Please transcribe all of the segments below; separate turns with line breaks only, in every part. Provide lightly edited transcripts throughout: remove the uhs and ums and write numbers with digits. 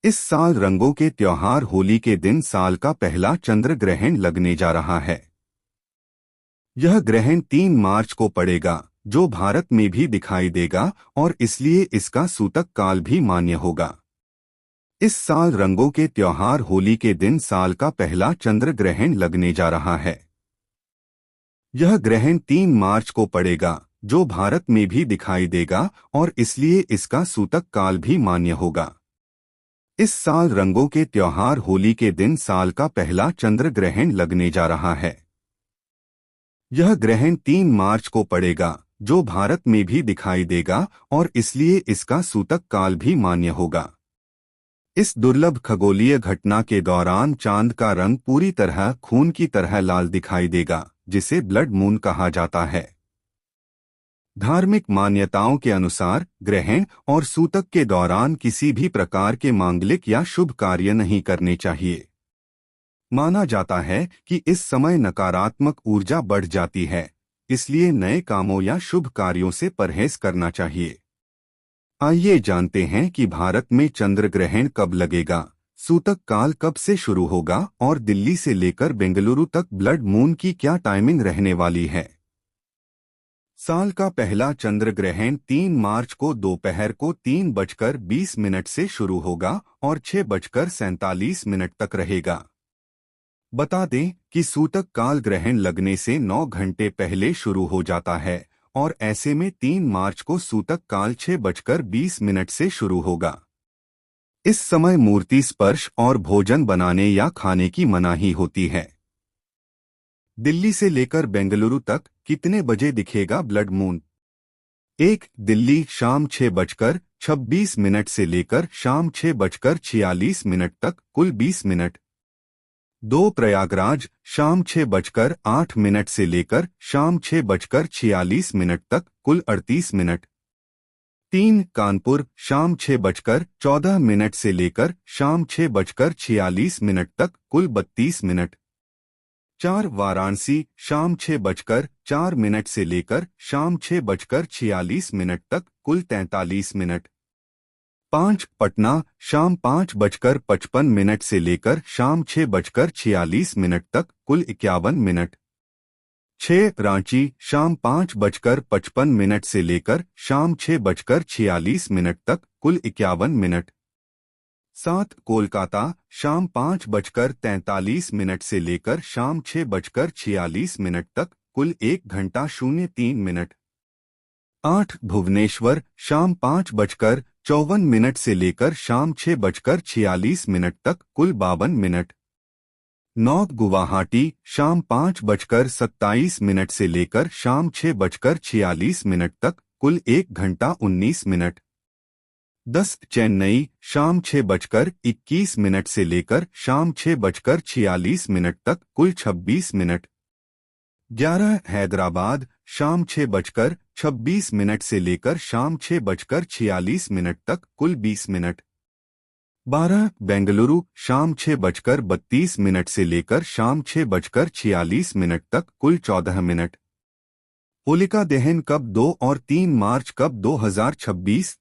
इस साल रंगों के त्योहार होली के दिन साल का पहला चंद्र ग्रहण लगने जा रहा है। यह ग्रहण 3 मार्च को पड़ेगा, जो भारत में भी दिखाई देगा और इसलिए इसका सूतक काल भी मान्य होगा। इस साल रंगों के त्योहार होली के दिन साल का पहला चंद्र ग्रहण लगने जा रहा है। यह ग्रहण 3 मार्च को पड़ेगा, जो भारत में भी दिखाई देगा और इसलिए इसका सूतक काल भी मान्य होगा। इस साल रंगों के त्योहार होली के दिन साल का पहला चंद्र ग्रहण लगने जा रहा है। यह ग्रहण 3 मार्च को पड़ेगा, जो भारत में भी दिखाई देगा और इसलिए इसका सूतक काल भी मान्य होगा। इस दुर्लभ खगोलीय घटना के दौरान चांद का रंग पूरी तरह खून की तरह लाल दिखाई देगा, जिसे ब्लड मून कहा जाता है। धार्मिक मान्यताओं के अनुसार ग्रहण और सूतक के दौरान किसी भी प्रकार के मांगलिक या शुभ कार्य नहीं करने चाहिए। माना जाता है कि इस समय नकारात्मक ऊर्जा बढ़ जाती है, इसलिए नए कामों या शुभ कार्यों से परहेज करना चाहिए। आइए जानते हैं कि भारत में चंद्र ग्रहण कब लगेगा, सूतक काल कब से शुरू होगा और दिल्ली से लेकर बेंगलुरु तक ब्लड मून की क्या टाइमिंग रहने वाली है। साल का पहला चंद्र ग्रहण 3 मार्च को दोपहर को 3:20 से शुरू होगा और 6:47 तक रहेगा। बता दें कि सूतक काल ग्रहण लगने से 9 घंटे पहले शुरू हो जाता है और ऐसे में 3 मार्च को सूतक काल 6:20 से शुरू होगा। इस समय मूर्ति स्पर्श और भोजन बनाने या खाने की मनाही होती है। दिल्ली से लेकर बेंगलुरु तक कितने बजे दिखेगा ब्लड मून? 1. दिल्ली शाम 6:26 से लेकर शाम 6:46 तक कुल 20 मिनट। 2. प्रयागराज शाम 6:08 से लेकर शाम 6:46 तक कुल 38 मिनट। 3. कानपुर शाम 6:14 से लेकर शाम 6:46 तक कुल 32 मिनट। 4. वाराणसी शाम 6:04 से लेकर शाम 6:46 तक कुल 43 मिनट। 5. पटना शाम 5:55 से लेकर शाम 6:46 तक कुल 51 मिनट। 6. रांची शाम 5:55 से लेकर शाम 6:46 तक कुल 51 मिनट। 7. कोलकाता शाम 5:43 से लेकर शाम 6:46 तक कुल 1 घंटा 03 मिनट। 8. भुवनेश्वर शाम 5:54 से लेकर शाम 6:46 तक कुल 52 मिनट। 9. गुवाहाटी शाम 5:27 से लेकर शाम 6:46 तक कुल 1 घंटा 19 मिनट। 10. चेन्नई शाम 6:21 से लेकर शाम 6:46 तक कुल 26 मिनट। 11. हैदराबाद शाम 6:26 से लेकर शाम 6:46 तक कुल 20 मिनट। 12. बेंगलुरु शाम 6:32 से लेकर शाम 6:46 तक कुल 14 मिनट। होलिका दहन कब 2 और 3 मार्च कब 2026?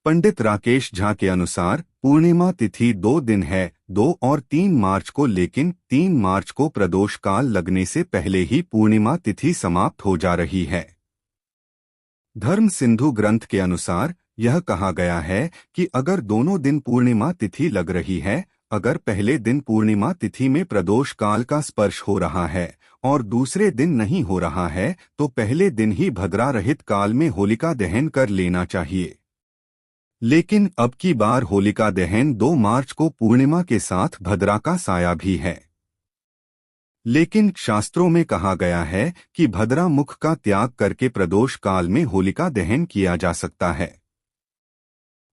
पंडित राकेश झा के अनुसार पूर्णिमा तिथि 2 दिन है, 2 और 3 मार्च को, लेकिन 3 मार्च को प्रदोष काल लगने से पहले ही पूर्णिमा तिथि समाप्त हो जा रही है। धर्म सिंधु ग्रंथ के अनुसार यह कहा गया है कि अगर दोनों दिन पूर्णिमा तिथि लग रही है, अगर पहले दिन पूर्णिमा तिथि में प्रदोष काल का स्पर्श हो रहा है और दूसरे दिन नहीं हो रहा है, तो पहले दिन ही भद्रा रहित काल में होलिका दहन कर लेना चाहिए। लेकिन अब की बार होलिका दहन 2 मार्च को पूर्णिमा के साथ भद्रा का साया भी है। लेकिन शास्त्रों में कहा गया है कि भद्रा मुख का त्याग करके प्रदोष काल में होलिका दहन किया जा सकता है।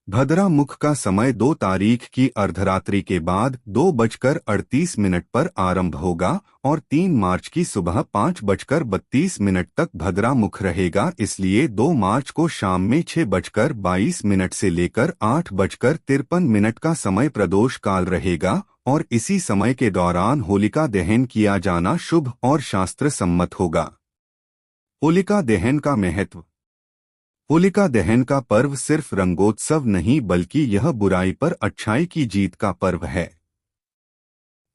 भद्रा मुख का समय 2 तारीख की अर्धरात्रि के बाद 2:38 पर आरंभ होगा और 3 मार्च की सुबह 5:32 तक भद्रा मुख रहेगा। इसलिए 2 मार्च को शाम में 6:22 से लेकर 8:53 का समय प्रदोष काल रहेगा और इसी समय के दौरान होलिका दहन किया जाना शुभ और शास्त्र सम्मत होगा। होलिका दहन का महत्व। होलिका दहन का पर्व सिर्फ रंगोत्सव नहीं बल्कि यह बुराई पर अच्छाई की जीत का पर्व है।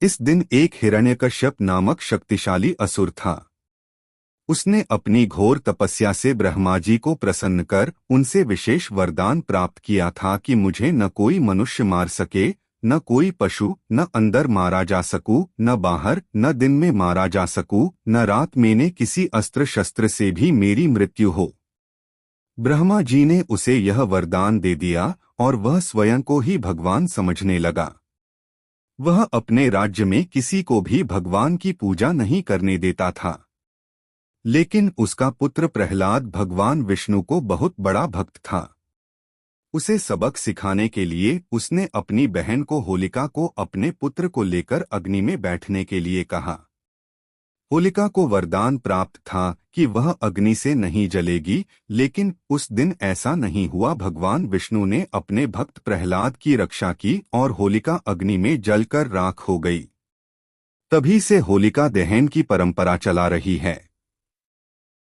इस दिन एक हिरण्यकश्यप नामक शक्तिशाली असुर था। उसने अपनी घोर तपस्या से ब्रह्मा जी को प्रसन्न कर उनसे विशेष वरदान प्राप्त किया था कि मुझे न कोई मनुष्य मार सके, न कोई पशु, न अंदर मारा जा सकूं, न बाहर, न दिन में मारा जा सकूं, न रात में ने किसी अस्त्र शस्त्र से भी मेरी मृत्यु हो। ब्रह्मा जी ने उसे यह वरदान दे दिया और वह स्वयं को ही भगवान समझने लगा। वह अपने राज्य में किसी को भी भगवान की पूजा नहीं करने देता था। लेकिन उसका पुत्र प्रहलाद भगवान विष्णु को बहुत बड़ा भक्त था। उसे सबक सिखाने के लिए उसने अपनी बहन को होलिका को अपने पुत्र को लेकर अग्नि में बैठने के लिए कहा। होलिका को वरदान प्राप्त था कि वह अग्नि से नहीं जलेगी, लेकिन उस दिन ऐसा नहीं हुआ। भगवान विष्णु ने अपने भक्त प्रहलाद की रक्षा की और होलिका अग्नि में जलकर राख हो गई। तभी से होलिका दहन की परंपरा चला रही है।